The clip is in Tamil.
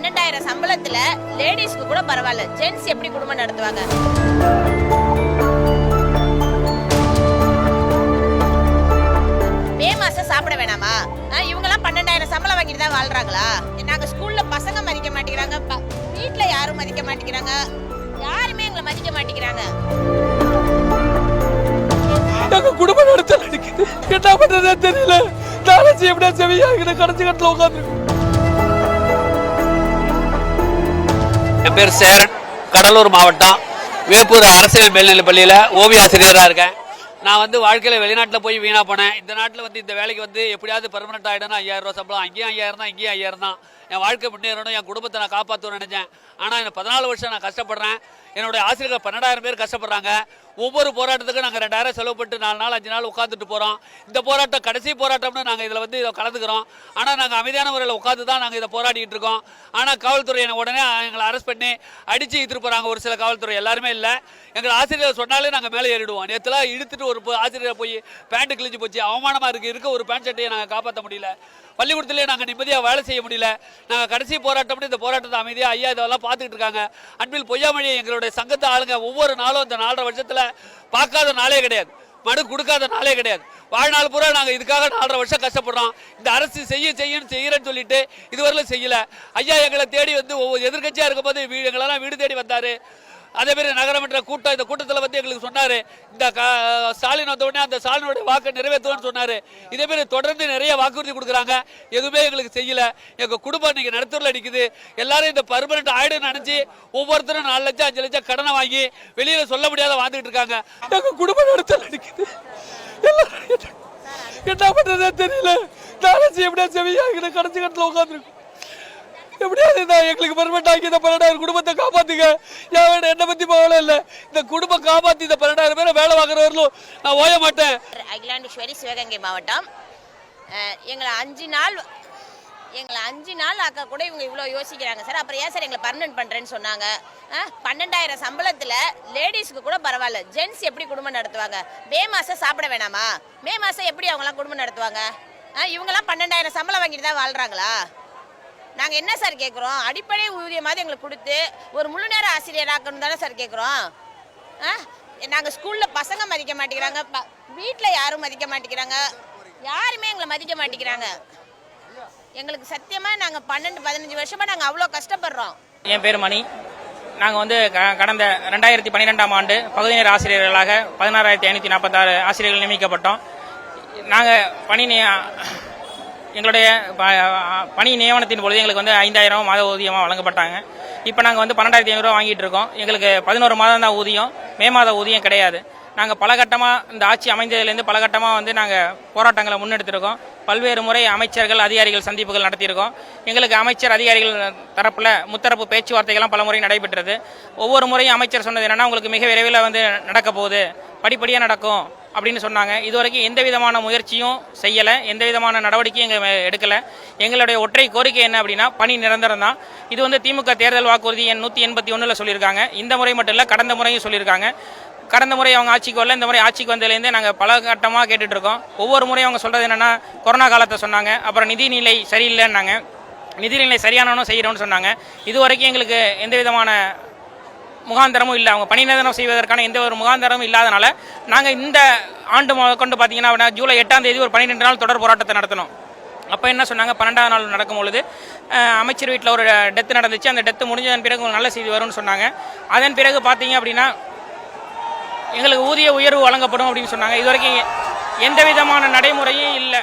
12,000 சம்பளத்துல லேடிஸ்க்கு கூட பரவாயில்ல, ஜென்ஸ் எப்படி குடும்பம் நடத்துவாங்க? மே மாசம் சாப்பிட வேணாமா? இவங்கெல்லாம் 12,000 சம்பளம் வாங்கிட்டு தான் வாழ்றாங்களா? நாங்க ஸ்கூல்ல பசங்க மதிக்க மாட்டேங்கிறாங்க, வீட்டுல யாரும் மதிக்க மாட்டேங்கிறாங்க, யாருமே எங்களை மதிக்க மாட்டேங்கிறாங்க. குடும்பம் நடத்தல நிக்குது, என்ன பண்றதே தெரியல. நாளைக்கு எப்படியா செவியா கடைசி கட்டில உட்காந்து. என் பேர் சேரன், கடலூர் மாவட்டம் வேப்பூர் அரசியல் மேல்நிலைப் பள்ளியில் ஓவிய ஆசிரியராக இருக்கேன். நான் வந்து வாழ்க்கையில் வெளிநாட்டில் போய் வீணாக போனேன். இந்த நாட்டில் வந்து இந்த வேலைக்கு வந்து எப்படியாவது பர்மனெண்ட் ஆகிடணும். 5,000 ரூபா சம்பளம், அங்கேயும் 5,000 தான், இங்கேயும் 5,000 தான். என் வாழ்க்கை முன்னேறணும், என் குடும்பத்தை நான் காப்பாற்றணும்னு நினைச்சேன். ஆனால் எனக்கு 14 வருஷம் நான் கஷ்டப்படுறேன். என்னுடைய ஆசிரியர்கள் 12,000 பேர் கஷ்டப்படுறாங்க. ஒவ்வொரு போராட்டத்துக்கும் நாங்கள் 2,000 செலவு பண்ணிட்டு 4 நாள் 5 நாள் உட்காந்துட்டு போகிறோம். இந்த போராட்டம் கடைசி போராட்டம்னு நாங்கள் இதில் வந்து இதை கலந்துக்கிறோம். ஆனால் நாங்கள் அமைதியான முறையில் உட்காந்து தான் நாங்கள் இதை போராடிக்கிட்டு இருக்கோம். ஆனால் காவல்துறை என்னை உடனே எங்களை அரெஸ்ட் பண்ணி அடித்து இழுத்துட்டு போகிறாங்க. ஒரு சில காவல்துறை, எல்லாருமே இல்லை. எங்கள் ஆசிரியர் சொன்னாலே நாங்கள் மேலே ஏறிடுவோம். நேற்றுலாம் இழுத்துட்டு ஒரு ஆசிரியரை போய் பேண்ட்டு கிழிஞ்சு போச்சு, அவமானமாக இருக்க ஒரு பேண்ட் சட்டையை நாங்கள் காப்பாற்ற முடியல. பள்ளிக்கூடத்திலே நாங்கள் நிம்மதியாக வேலை செய்ய முடியல. நாங்கள் கடைசி போராட்டம்னு இந்த போராட்டத்தை அமைதியாக ஐயா இதெல்லாம் பார்த்துக்கிட்டு இருக்காங்க. அன்பில் பொய்யாமொழி எங்களுடைய சங்கத்தை ஆளுங்க ஒவ்வொரு நாளும் இந்த 4.5 வருஷத்தில் பார்க்காத நாளே கிடையாது, மனு கொடுக்காத நாளே கிடையாது. வாழ்நாள் பூரா நாங்கள் இதுக்காக 4.5 வருஷம் கஷ்டப்படுறோம். இந்த அரசு செய்யறேன்னு சொல்லிட்டு இதுவரையிலும் செய்யல. ஐயா எங்களை தேடி வந்து ஒவ்வொரு எதிர்கட்சியாக இருக்கும்போது எங்களெல்லாம் வீடு தேடி வந்தார். அதே மாதிரி நகரமன்ற கூட்டம், இந்த கூட்டத்தில் வந்து எங்களுக்கு சொன்னார், இந்த ஸ்டாலின் வந்த உடனே அந்த ஸ்டாலினுடைய வாக்கை நிறைவேற்றுவோன்னு சொன்னார். இதே மாதிரி தொடர்ந்து நிறைய வாக்குறுதி கொடுக்குறாங்க, எதுவுமே எங்களுக்கு செய்யல. எங்கள் குடும்பம் இன்னைக்கு நடத்தூரில் நிற்குது. எல்லாரும் இந்த பர்மனெண்ட் ஆயிடுன்னு நினச்சி ஒவ்வொருத்தரும் 4 லட்சம் 5 லட்சம் கடனை வாங்கி வெளியில் சொல்ல முடியாத வாழ்ந்துட்டு இருக்காங்க. எங்கள் குடும்பம் நடத்தல நிற்குது, என்ன பண்றதே தெரியல. நாளைக்கு எப்படியா செவியா கடைசி கட்டில உட்காந்துருக்கும். எப்படியாவது எங்களுக்கு பர்மனெண்ட் ஆக்கி இந்த 12,000 குடும்பத்தை காப்பாத்துங்க. என்னை பத்தி போகல இல்லை, இந்த குடும்பம் காப்பாத்தி இந்த 12,000 பேரை வேலை வாங்குறவர்களும் நான் ஓய மாட்டேன். அகிலாண்டேஸ்வரி, சிவகங்கை மாவட்டம். எங்களை 5 நாள் ஆக்க கூட இவங்க இவ்வளோ யோசிக்கிறாங்க சார். அப்புறம் ஏன் சார் எங்களை பர்மனெண்ட் பண்ணுறேன்னு சொன்னாங்க? 12,000 சம்பளத்தில் லேடிஸ்க்கு கூட பரவாயில்ல, ஜென்ஸ் எப்படி குடும்பம் நடத்துவாங்க? மே மாதம் சாப்பிட வேணாமா? மே மாதம் எப்படி அவங்களாம் குடும்பம் நடத்துவாங்க? இவங்கெல்லாம் 12,000 சம்பளம் வாங்கிட்டு தான் வாழ்கிறாங்களா? நாங்கள் என்ன சார் கேட்குறோம்? அடிப்படை ஊதியமாவது எங்களுக்கு கொடுத்து ஒரு முழு நேர ஆசிரியராக்கணும் தானே சார் கேட்குறோம். நாங்கள் ஸ்கூலில் பசங்க மதிக்க மாட்டேங்கிறாங்க, வீட்டில் யாரும் மதிக்க மாட்டேங்கிறாங்க, யாருமே எங்களை மதிக்க மாட்டேங்கிறாங்க. எங்களுக்கு சத்தியமாக நாங்கள் 12-15 வருஷமாக நாங்கள் அவ்வளோ கஷ்டப்படுறோம். என் பேர் மணி. நாங்கள் வந்து கடந்த 2012ஆம் ஆண்டு பகுதி நேர ஆசிரியர்களாக 16,546 ஆசிரியர்கள் நியமிக்கப்பட்டோம். நாங்கள் எங்களுடைய பணி நியமனத்தின் பொழுது எங்களுக்கு வந்து 5,000 மாத ஊதியமாக வழங்கப்பட்டாங்க. இப்போ நாங்கள் வந்து 12,500 ரூபா வாங்கிட்டு இருக்கோம். எங்களுக்கு 11 மாதம் தான் ஊதியம், மே மாத ஊதியம் கிடையாது. நாங்கள் பலகட்டமாக இந்த ஆட்சி அமைந்ததுலேருந்து பலகட்டமாக வந்து நாங்கள் போராட்டங்களை முன்னெடுத்திருக்கோம். பல்வேறு முறை அமைச்சர்கள் அதிகாரிகள் சந்திப்புகள் நடத்தியிருக்கோம். எங்களுக்கு அமைச்சர் அதிகாரிகள் தரப்பில் முத்தரப்பு பேச்சுவார்த்தைகள்லாம் பல முறை நடைபெற்றது. ஒவ்வொரு முறையும் அமைச்சர் சொன்னது என்னென்னா, உங்களுக்கு மிக விரைவில் வந்து நடக்க போகுது, படிப்படியாக நடக்கும் அப்படின்னு சொன்னாங்க. இதுவரைக்கும் எந்த விதமான முயற்சியும் செய்யலை, எந்த விதமான நடவடிக்கையும் எங்கள் எடுக்கலை. எங்களுடைய ஒற்றை கோரிக்கை என்ன அப்படின்னா, பணி நிரந்தரம் தான். இது வந்து திமுக தேர்தல் வாக்குறுதி எண் 181 சொல்லியிருக்காங்க. இந்த முறை மட்டும் இல்லை, கடந்த முறையும் சொல்லியிருக்காங்க. கடந்த முறை அவங்க ஆட்சிக்கு வரல, இந்த முறை ஆட்சிக்கு வந்ததுலேருந்தே நாங்கள் பல கட்டமாக கேட்டுட்டு இருக்கோம். ஒவ்வொரு முறையும் அவங்க சொல்கிறது என்னென்னா, கொரோனா காலத்தை சொன்னாங்க, அப்புறம் நிதிநிலை சரியில்லைன்னாங்க, நிதிநிலை சரியானவனும் செய்கிறோன்னு சொன்னாங்க. இது வரைக்கும் எங்களுக்கு எந்த விதமான முகாந்தரமும் இல்லை. அவங்க பணி நிரந்தரம் செய்வதற்கான எந்த ஒரு முகாந்தரமும் இல்லாதனால நாங்கள் இந்த ஆண்டு கொண்டு பார்த்தீங்கன்னா ஜூலை 8ஆம் தேதி ஒரு 12 நாள் தொடர் போராட்டத்தை நடத்தணும். அப்போ என்ன சொன்னாங்க, 12ஆம் நாள் நடக்கும் பொழுது அமைச்சர் வீட்டில் ஒரு டெத்து நடந்துச்சு. அந்த டெத்து முடிஞ்சதன் பிறகு ஒரு நல்ல செய்தி வரும்னு சொன்னாங்க. அதன் பிறகு பார்த்தீங்க அப்படின்னா எங்களுக்கு ஊதிய உயர்வு வழங்கப்படும் அப்படின்னு சொன்னாங்க. இது வரைக்கும் எந்த விதமான நடைமுறையும் இல்லை.